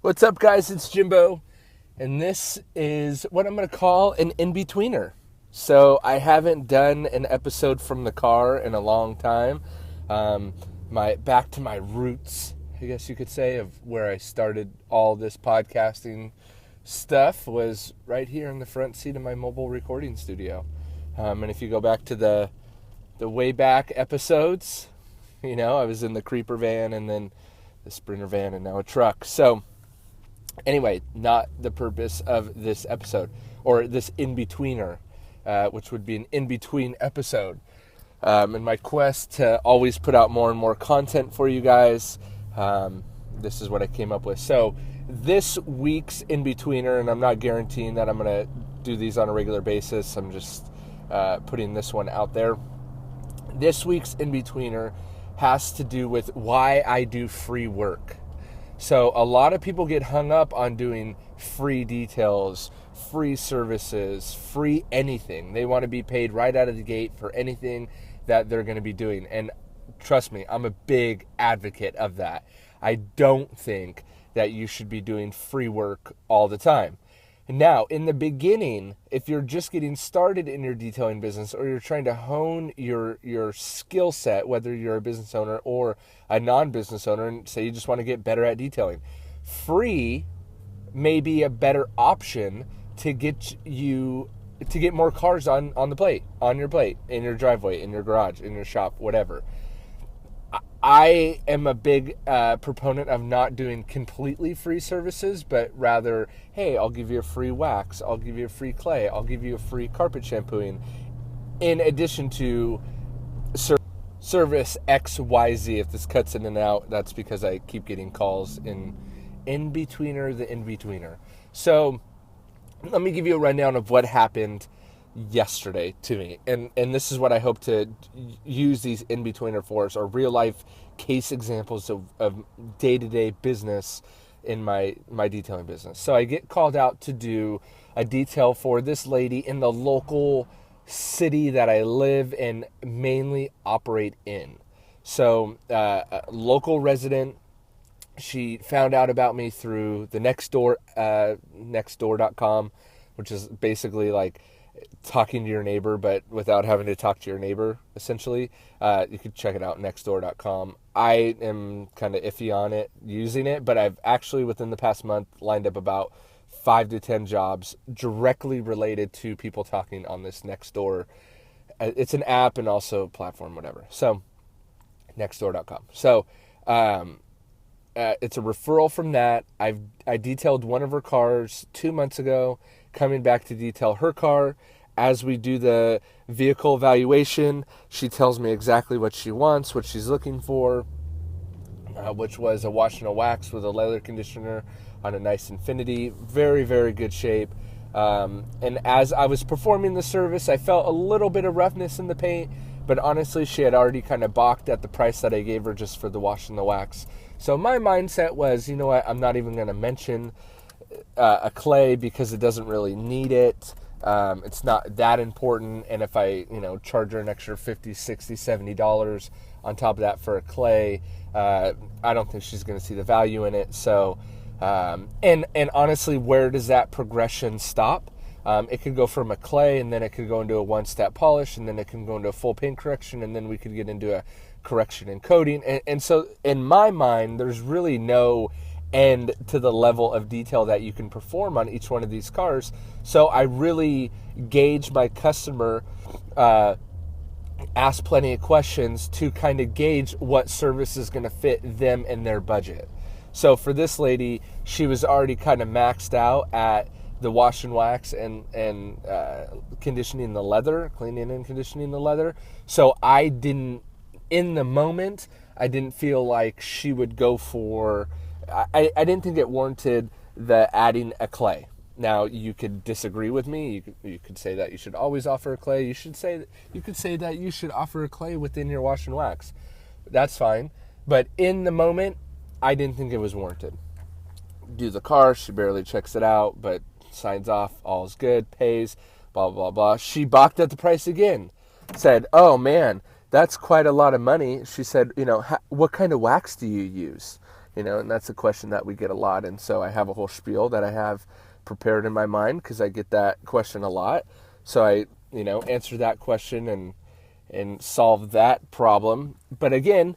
What's up, guys? It's Jimbo, and this is what I'm going to call an in-betweener. So I haven't done an episode from the car in a long time. Back to my roots, I guess you could say, of where I started all this podcasting stuff was right here in the front seat of my mobile recording studio. And if you go back to the way back episodes, I was in the creeper van and then the Sprinter van and now a truck. So anyway, not the purpose of this episode, or this in-betweener, which would be an in-between episode. In my quest to always put out more and more content for you guys, this is what I came up with. So this week's in-betweener, and I'm not guaranteeing that I'm going to do these on a regular basis, I'm just putting this one out there. This week's in-betweener has to do with why I do free work. So a lot of people get hung up on doing free details, free services, free anything. They want to be paid right out of the gate for anything that they're going to be doing. And trust me, I'm a big advocate of that. I don't think that you should be doing free work all the time. Now, in the beginning, if you're just getting started in your detailing business, or you're trying to hone your skill set, whether you're a business owner or a non-business owner, and say you just want to get better at detailing, free may be a better option to get more cars on your plate, in your driveway, in your garage, in your shop, whatever. I am a big proponent of not doing completely free services, but rather, hey, I'll give you a free wax, I'll give you a free clay, I'll give you a free carpet shampooing, in addition to service XYZ. If this cuts in and out, that's because I keep getting calls the in-betweener. So let me give you a rundown of what happened yesterday to me, and this is what I hope to use these in-betweener for, or real life case examples of day-to-day business in my detailing business. So I get called out to do a detail for this lady in the local city that I live and mainly operate in. So a local resident, she found out about me through the nextdoor.com, which is basically like talking to your neighbor, but without having to talk to your neighbor, essentially. You can check it out, nextdoor.com. I am kind of iffy on it, using it, but I've actually, within the past month, lined up about 5 to 10 jobs directly related to people talking on this Nextdoor. It's an app and also a platform, whatever. So, nextdoor.com. So, it's a referral from that. I detailed one of her cars 2 months ago, coming back to detail her car. As we do the vehicle evaluation, she tells me exactly what she wants, what she's looking for, which was a wash and a wax with a leather conditioner on a nice Infinity. Very, very good shape. And as I was performing the service, I felt a little bit of roughness in the paint, but honestly, she had already kind of balked at the price that I gave her just for the wash and the wax. So my mindset was, you know what, I'm not even going to mention a clay because it doesn't really need it. It's not that important. And if I, charge her an extra $50, $60, $70 on top of that for a clay, I don't think she's going to see the value in it. So, and honestly, where does that progression stop? It could go from a clay, and then it could go into a one-step polish, and then it can go into a full paint correction, and then we could get into a correction and coating. And so in my mind, there's really no end to the level of detail that you can perform on each one of these cars. So I really gauge my customer, ask plenty of questions to kind of gauge what service is going to fit them and their budget. So for this lady, she was already kind of maxed out at the wash and wax and conditioning the leather, cleaning and conditioning the leather. So I didn't, in the moment, I didn't feel like she would go for, I didn't think it warranted the adding a clay. Now, you could disagree with me. You could say that you should always offer a clay. You could say that you should offer a clay within your wash and wax. That's fine. But in the moment, I didn't think it was warranted. Do the car, she barely checks it out, but signs off, all's good, pays, blah, blah, blah. She balked at the price again. Said, oh man, that's quite a lot of money. She said, what kind of wax do you use? And that's a question that we get a lot. And so I have a whole spiel that I have prepared in my mind because I get that question a lot. So I, answer that question and solve that problem. But again,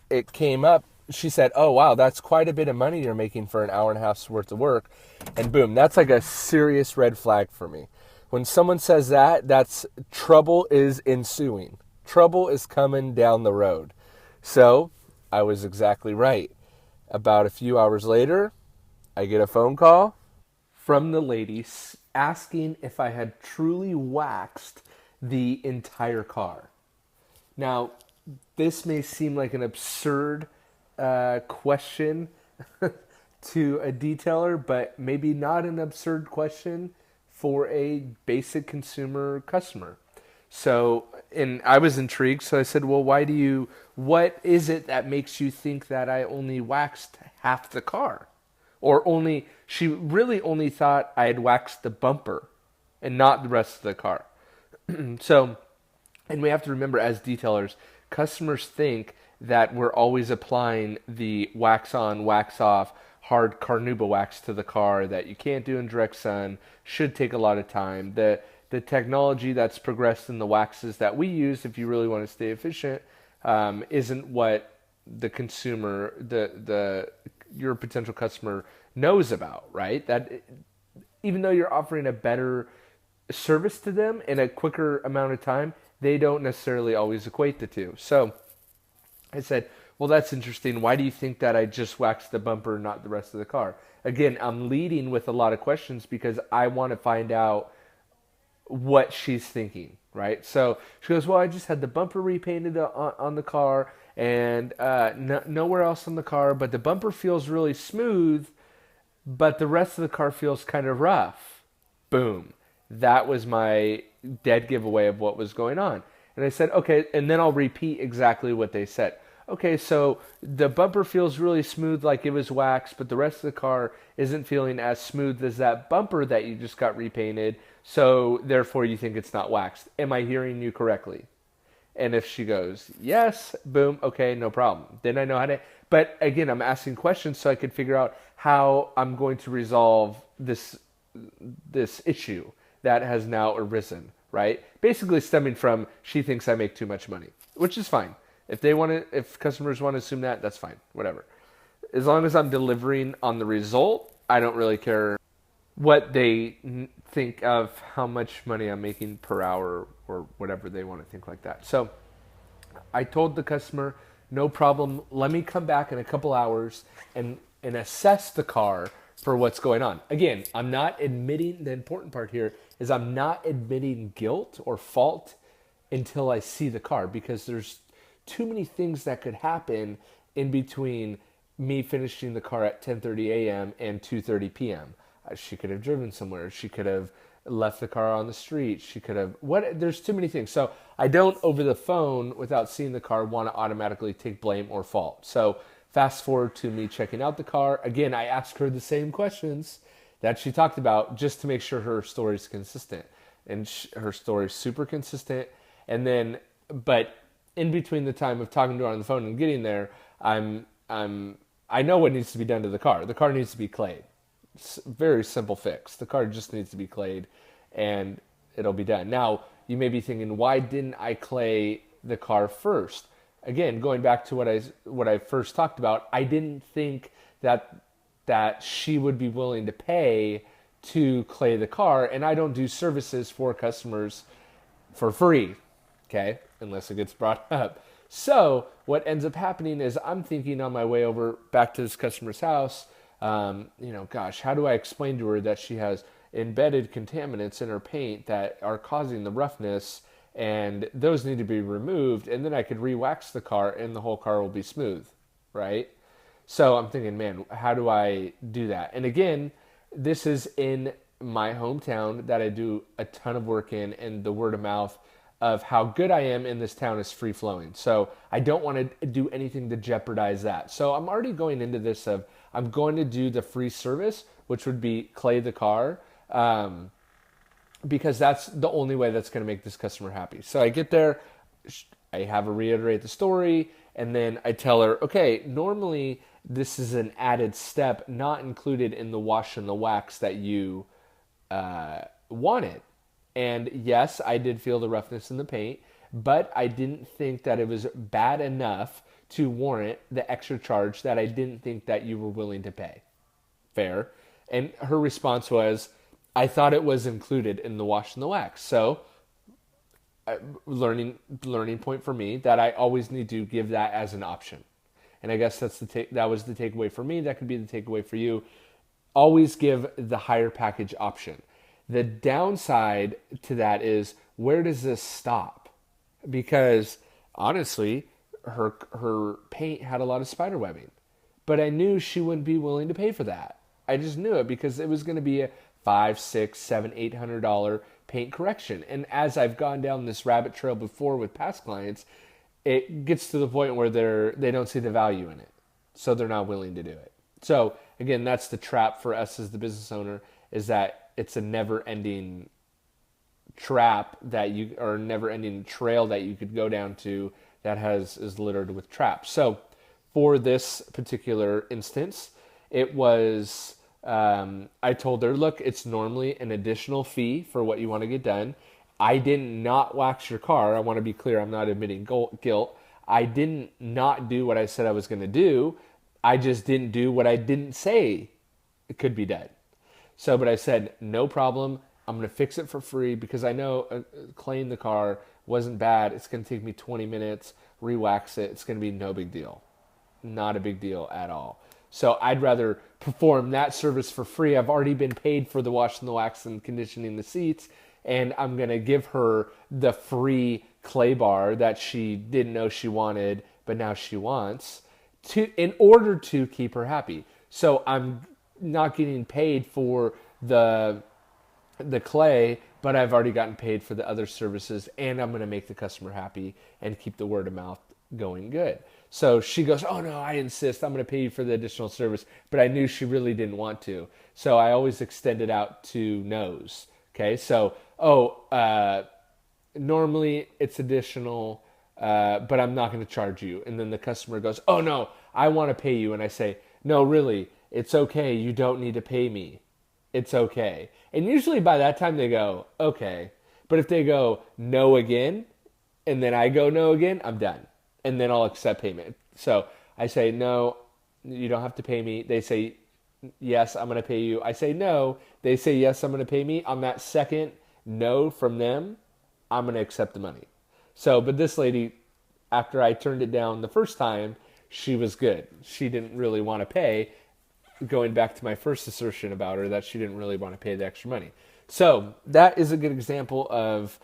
it came up. She said, "Oh, wow, that's quite a bit of money you're making for an hour and a half's worth of work." And boom, that's like a serious red flag for me. When someone says that, that's trouble is ensuing. Trouble is coming down the road. So I was exactly right. About a few hours later, I get a phone call from the lady asking if I had truly waxed the entire car. Now, this may seem like an absurd question to a detailer, but maybe not an absurd question for a basic consumer customer. So, and I was intrigued, so I said, well, what is it that makes you think that I only waxed half the car? Or she really only thought I had waxed the bumper and not the rest of the car. So, and we have to remember as detailers, customers think that we're always applying the wax on, wax off, hard carnauba wax to the car that you can't do in direct sun, should take a lot of time. The technology that's progressed in the waxes that we use, if you really want to stay efficient, isn't what the consumer, your potential customer knows about, right? That even though you're offering a better service to them in a quicker amount of time, they don't necessarily always equate the two. So I said, well, that's interesting. Why do you think that I just waxed the bumper, not the rest of the car? Again, I'm leading with a lot of questions because I want to find out what she's thinking, right? So she goes, well, I just had the bumper repainted on the car and nowhere else on the car, but the bumper feels really smooth, but the rest of the car feels kind of rough. Boom. That was my dead giveaway of what was going on. And I said, okay, and then I'll repeat exactly what they said. Okay, so the bumper feels really smooth like it was waxed, but the rest of the car isn't feeling as smooth as that bumper that you just got repainted, so therefore you think it's not waxed. Am I hearing you correctly? And if she goes, yes, boom, okay, no problem. Then I know how to, but again, I'm asking questions so I could figure out how I'm going to resolve this issue that has now arisen, right? Basically stemming from she thinks I make too much money, which is fine. If customers want to assume that, that's fine, whatever. As long as I'm delivering on the result, I don't really care what they think of how much money I'm making per hour or whatever they want to think like that. So I told the customer, no problem, let me come back in a couple hours and assess the car for what's going on. Again, I'm not admitting, the important part here is I'm not admitting guilt or fault until I see the car, because there's too many things that could happen in between me finishing the car at 10:30 a.m. and 2:30 p.m. She could have driven somewhere. She could have left the car on the street. She could have, there's too many things. So I don't, over the phone, without seeing the car, want to automatically take blame or fault. So fast forward to me checking out the car. Again, I asked her the same questions that she talked about just to make sure her story is consistent. And her story is super consistent. And then, but in between the time of talking to her on the phone and getting there, I know what needs to be done to the car. The car needs to be clayed. It's a very simple fix. The car just needs to be clayed and it'll be done. Now, you may be thinking, why didn't I clay the car first? Again, going back to what I first talked about, I didn't think that she would be willing to pay to clay the car, and I don't do services for customers for free, okay, unless it gets brought up. So what ends up happening is I'm thinking on my way over back to this customer's house, gosh, how do I explain to her that she has embedded contaminants in her paint that are causing the roughness, and those need to be removed, and then I could re-wax the car and the whole car will be smooth, right? So I'm thinking, man, how do I do that? And again, this is in my hometown that I do a ton of work in, and the word of mouth of how good I am in this town is free flowing. So I don't want to do anything to jeopardize that. So I'm already going into this of, I'm going to do the free service, which would be clay the car, because that's the only way that's going to make this customer happy. So I get there, I have her reiterate the story, and then I tell her, okay, normally this is an added step not included in the wash and the wax that you wanted. And yes, I did feel the roughness in the paint, but I didn't think that it was bad enough to warrant the extra charge that I didn't think that you were willing to pay. Fair. And her response was, I thought it was included in the wash and the wax. So, learning point for me that I always need to give that as an option. And I guess that was the takeaway for me. That could be the takeaway for you. Always give the higher package option. The downside to that is, where does this stop? Because honestly, her paint had a lot of spider webbing, but I knew she wouldn't be willing to pay for that. I just knew it because it was going to be a $500, $600, $700, $800 paint correction. And as I've gone down this rabbit trail before with past clients, it gets to the point where they don't see the value in it, so they're not willing to do it. So again, that's the trap for us as the business owner, is that it's a never-ending trap or never-ending trail that you could go down to that is littered with traps. So for this particular instance, it was, I told her, look, it's normally an additional fee for what you want to get done. I did not wax your car. I want to be clear. I'm not admitting guilt. I didn't not do what I said I was going to do. I just didn't do what I didn't say it could be done. So, but I said, no problem. I'm going to fix it for free because I know cleaning the car wasn't bad. It's going to take me 20 minutes, re-wax it. It's going to be no big deal. Not a big deal at all. So I'd rather perform that service for free. I've already been paid for the wash and the wax and conditioning the seats, and I'm going to give her the free clay bar that she didn't know she wanted, but now she wants, in order to keep her happy. So I'm not getting paid for the clay, but I've already gotten paid for the other services, and I'm going to make the customer happy and keep the word of mouth going good. So she goes, oh no, I insist. I'm going to pay you for the additional service. But I knew she really didn't want to. So I always extend it out to no's. Okay. So, normally it's additional, but I'm not going to charge you. And then the customer goes, oh no, I want to pay you. And I say, no, really, it's okay. You don't need to pay me. It's okay. And usually by that time they go, okay. But if they go no again, and then I go no again, I'm done. And then I'll accept payment. So I say, no, you don't have to pay me. They say, yes, I'm going to pay you. I say no. They say, yes, I'm going to pay me. On that second no from them, I'm going to accept the money. So, but this lady, after I turned it down the first time, she was good. She didn't really want to pay, going back to my first assertion about her, that she didn't really want to pay the extra money. So that is a good example of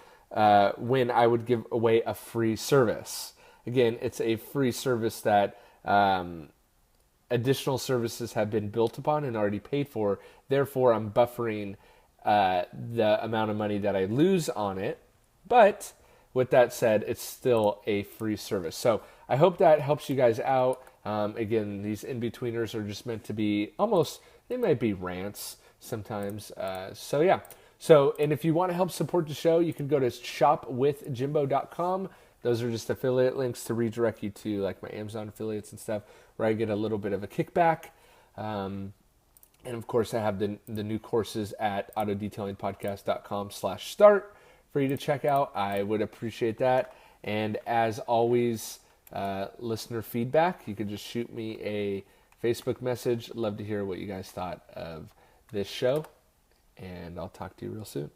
when I would give away a free service. Again, it's a free service that additional services have been built upon and already paid for. Therefore, I'm buffering the amount of money that I lose on it. But with that said, it's still a free service. So I hope that helps you guys out. Again, these in-betweeners are just meant to be they might be rants sometimes. So yeah. So, and if you want to help support the show, you can go to shopwithjimbo.com. Those are just affiliate links to redirect you to like my Amazon affiliates and stuff, where I get a little bit of a kickback. And of course, I have the new courses at autodetailingpodcast.com/start for you to check out. I would appreciate that. And as always, listener feedback, you could just shoot me a Facebook message. Love to hear what you guys thought of this show. And I'll talk to you real soon.